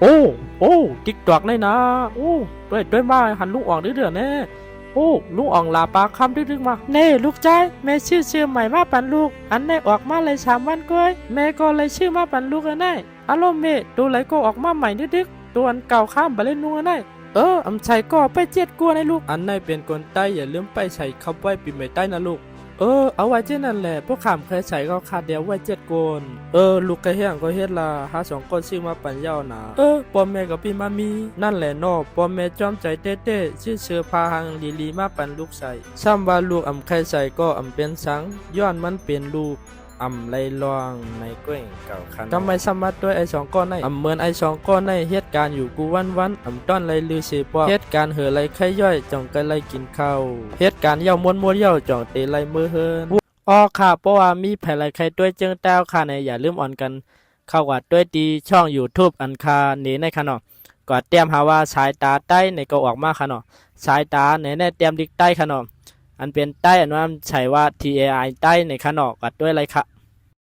โอ้โอ้ติ๊กตอกเลยนะโอ้ด้วยมาหันลุงอ่องดื้อๆแน่โอ้ลุงอ่องลาปากคำดึกๆมาเน่ลูกใจแม่ชื่อใหม่มาปันลูกอันแน่ออกมาเลย3 วันก้อยแม่ก็เลยชื่อมาปันลูกอันแน่อารมณ์เมตัวไหลก็ออกมาใหม่ดึกๆตัวอันเก่าข้ามไปเล่นนัวแน่อำชัยก็ไป7 กลัวในลูกอันไหนเป็นคนใต้อย่าลืมไปใส่คำไว้ปีใหม่ใต้นะลูกเอาไว้เช่นนั้นแหละพวกขามเคยใส่ก็ขาดเดียวไว้7 กนลูกกระเฮียงก็เฮ็ดละหา2 คนชื่อมาปัญญานะพ่อแม่กับพี่มามีนั่นแหละนอพ่อแม่จอมใจเต้ชื่อเสือพาหังลีมาปันลูกใส่ซ้ำว่าลูกเคยใส่ก็เป็นสังย้อนมันเป็นลูกไหลลองในก้อยเก่าคันทำไมสมัดด้วยไอ้2 ก้อนในเหมือนไอ้2 ก้อนในเหตุการณ์อยู่กูวันต้อนไรลือเสปอเหตุการณ์เหอไรไข่ย่อยจ่องกันไรกินข้าวเหตุการณ์เย่าม้วนเย่าจ่องเตไรมือเฮินค่ะเพราะว่ามีแผลไรไข่ด้วยเจิงแต้วค่ะในอย่าลืมอ่อนกันเข้าวัดด้วยดีช่อง YouTube อันคาเนในค่ะเนาะก็เตรียมหาว่าสายตาใต้ในก็ออกมาค่ะเนาะสายตาในเตรียมดิกใต้ค่ะเนาะอันเป็นใต้อันว่าใช้ว่า TAI ใต้ในค่ะเนาะกัดด้วยไรค่ะ